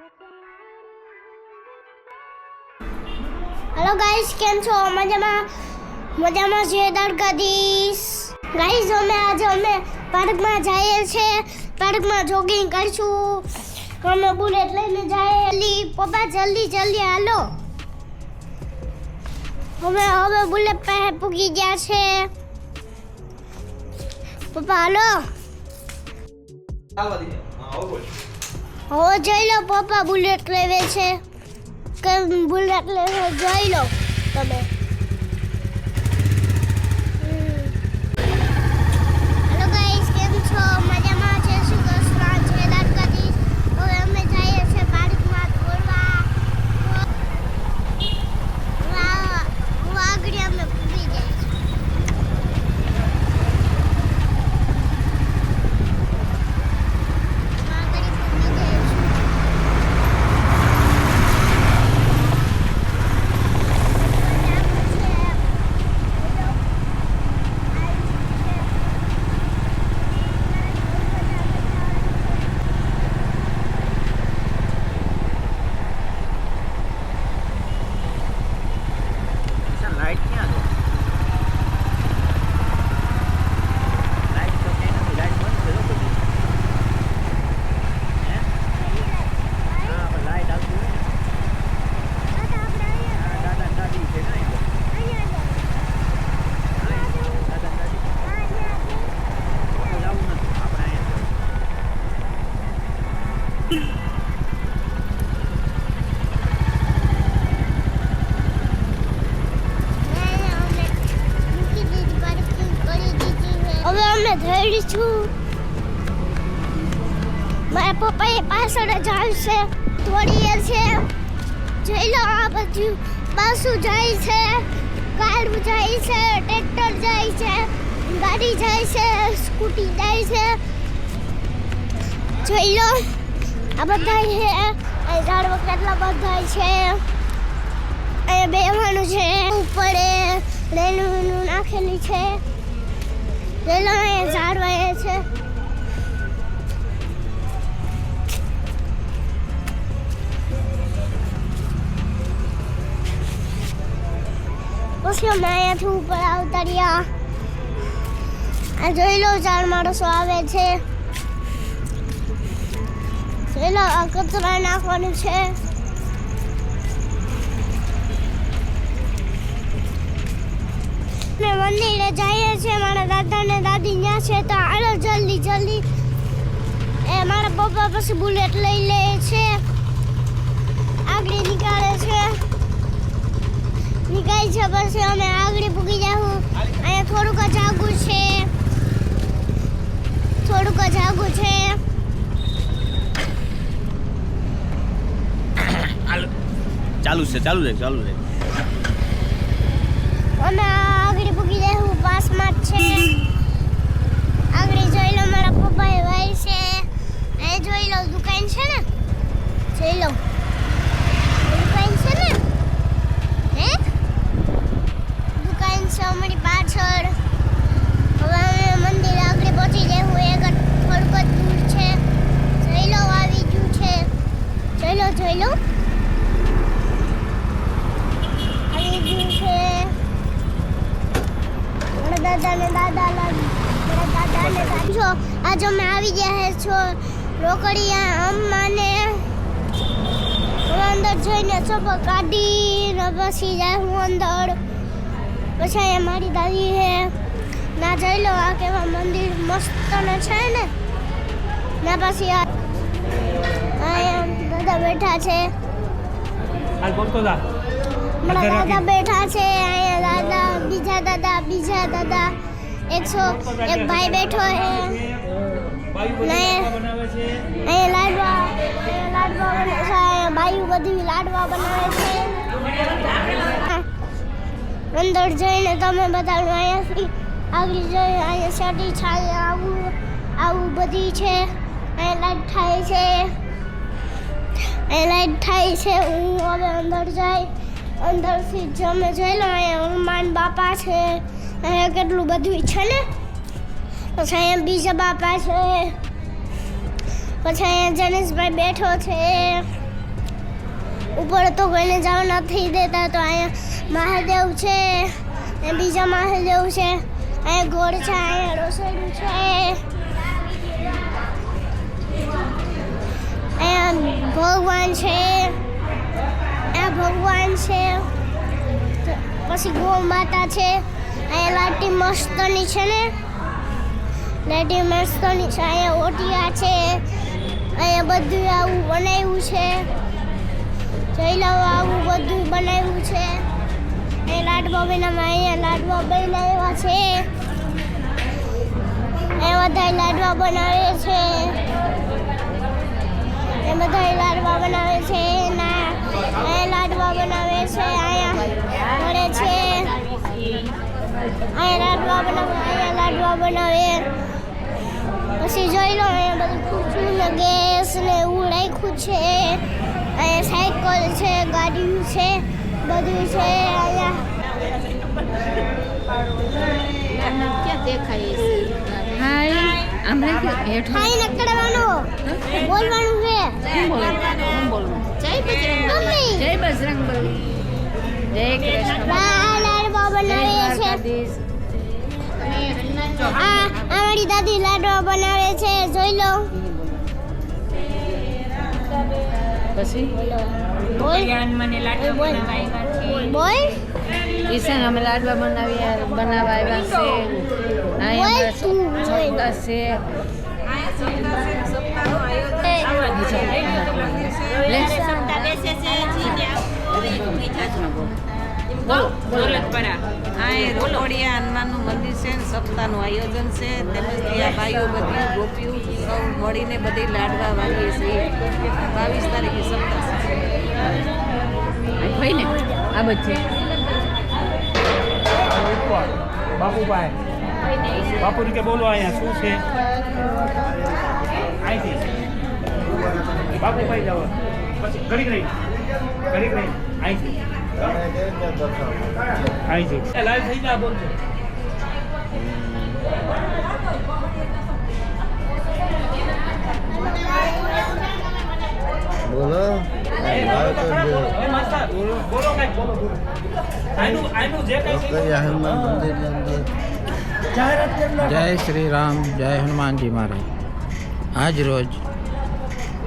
Hello guys, केम छो? मजाમાં છે Dwarkadhish. Guys અમે પાર્કમાં જઈએ છે। પાર્કમાં જોગિંગ કરશું। અમે બુલેટ લઈને જઈએ। પપ્પા જલ્દી હાલો। હવે બુલેટ પાસે પૂગી ગયા છે। પપ્પા હાલો। હવે જોઈ લો પપ્પા બુલેટ લેવે છે। કે બુલેટ લેવે જોઈ લો તમે। હેલો ગાઈસ, કેમ છો? મજામાં છે? શું કૃષ્ણ છે દ્વારકાધીશ। હવે અમે જઈએ છે પાર્કમાં દોડવા। આગળ અમે પૂગી જાય છે। ધડી છું। મારા પપ્પાએ પાછળ જાય છે, દોડીએ છે। જોઈ લો આ બધું બાસુ જાય છે, ગાડું જાય છે, ટ્રેક્ટર જાય છે, ગાડી જાય છે, સ્કૂટી જાય છે। જોઈ લો આ બધા છે। આ ઝાડવા કેટલા બધા છે। અહીંયા બેહવાનું છે, ઉપર રેલવેનું નાખેલી છે। રેલો ઝાડવા છે। પછી અમે અહીંયાથી ઉપર આવતા રહ્યા। આ જોઈ લો ઝાડ માણસો આવે છે। જોઈ લો આ કચરા નાખવાનું છે। મંદિરે જઈએ છે। મારા દાદા ને દાદી ત્યાં છે, તો હાલો જલ્દી। એ મારા પપ્પા પછી બુલેટ લઈ લે છે, આગળ નીકાળે છે। પછી અમે આગળ પૂગી જાઉં। અહીંયા થોડુંક જ આગું છે। ચાલુ છે અને આગળ પૂગી જાય પાસમાં જ છે। આગળ જોઈ લો મારા પપ્પા એ ભાઈ છે। એ જોઈ લો દુકાન છે ને, જોઈ લો દુકાન છે ને, હે દુકાન છે અમારી પાછળ। હવે અમે મંદિર આગળ પહોંચી જવું। એક થોડુંક જ દૂર છે। જોઈ લો આવી ગયું છે। જોઈ લો આવી ગયું છે। દાદા જો આજ અમે આવી ગયા છો રોકડિયા અમ્માને। અંદર જઈને ચપ્પલ કાઢીને પછી જાય હું અંદર। પછી અહીંયા મારી દાદી છે ના। જોઈ લો આ કેવા મંદિર મસ્ત ને છે ને। ના પછી અહીંયા દાદા બેઠા છે। મારા દાદા બેઠા છે। અહીંયા દાદા બીજા દાદા એક ભાઈ બેઠો છે। લાડવા બાયું બધી લાડવા બનાવે છે। અંદર જઈને તમે બધા અહીંયાથી આગળ જઈ અહીંયા સાડી છાય આવું બધી છે। અહીંયા લાઈટ થાય છે। હું હવે અંદર જાય। અંદરથી જમે જોઈ લો અહીંયા હનુમાન બાપા છે। અહીંયા કેટલું બધું છે ને। પછી અહીંયા બીજા બાપા છે। પછી અહીંયા જનેશભાઈ બેઠો છે। ઉપર તો કોઈને જવા નથી દેતા, તો અહીંયા મહાદેવ છે ને બીજા મહાદેવ છે, અહીંયા ગોળ છે, અહીંયા રસોડું છે, અહીંયા ભગવાન છે, અહીંયા ભગવાન છે, પછી ગૌ માતા છે, અહીંયા લાટી મસ્તની છે ને, લાટી મસ્તની છે, અહીંયા ઓટિયા છે, અહીંયા બધું આવું બનાવ્યું છે, જોઈ લો આવું બધું બનાવ્યું છે, અહીંયા લાડવા બનાવવા, અહીંયા લાડવા બનાવ્યા છે, અહીંયા બધા લાડવા બનાવે છે, એ બધા લાડવા બનાવે છે, અહીંયા લાડવા બનાવે છે, અહીંયા મળે છે, અહીંયા લાડવા બનાવે, પછી જોઈ લો અહીંયા બધું ખુરશું ને ગેસ ને એવું રાખ્યું છે, અહીંયા સાયકલ છે, ગાડી છે, બધું છે, અહીંયા ક્યાં દેખાય છે? હાય આમરે હેઠો હાય નકડવાનું બોલવાનું છે, હું બોલું જય બજરંગ જય બજરંગ જય કૃષ્ણ. લાડવા બનાવે છે, અમારી દાદી લાડવા બનાવે છે, જોઈ લો. પછી બોલ બોલ ઈશાન અમે લાડવા બનાવવા આવ્યા છે. અહીંયા ચોક્કસ છે. રોકડિયા હનુમાનનું મંદિર છે ને સપ્તાહનું આયોજન છે, તેમજ ત્યાં ભાઈઓ બધી ગોપીઓ સૌ મળીને બધી લાડવા વાળીએ છીએ. 22 તારીખે સપ્તાહ છે. હોય ને આ બધું બાપુભાઈ બાપુ કે બોલો અહીંયા શું છે? અહીંથી બાપુભાઈ જાવ પછી ઘડીક રહી અહીંથી લાઈવ થઈ જા બોલજો. બોલો બોલો કઈ બોલો આનું જે કઈ હનુમાન મંદિરની અંદર જય શ્રી રામ, જય હનુમાનજી મહારાજ. આજ રોજ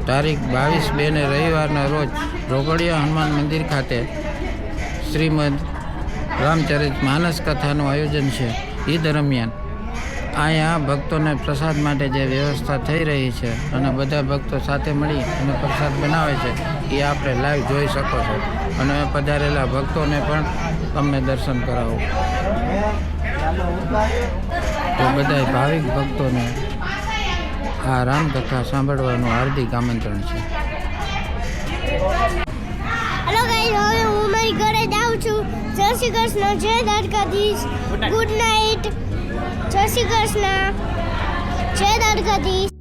તારીખ 22/2 રવિવારના રોજ રોકડિયા હનુમાન મંદિર ખાતે શ્રીમદ રામચરિત માનસ કથાનું આયોજન છે. એ દરમિયાન અહીંયા ભક્તોને પ્રસાદ માટે જે વ્યવસ્થા થઈ રહી છે અને બધા ભક્તો સાથે મળી અને પ્રસાદ બનાવે છે એ આપણે લાઈવ જોઈ શકો છો, અને પધારેલા ભક્તોને પણ તમને દર્શન કરાવો. તો બધા ભાવિક ભક્તોને આ રામકથા સાંભળવાનું હાર્દિક આમંત્રણ છે. હેલો ગાઈસ, હવે હું મારી ઘરે જાઉં છું. જય શ્રી કૃષ્ણ, જય દ્વારકાધીશ, ગુડ નાઇટ, જય શ્રી કૃષ્ણ, જય દ્વારકાધીશ.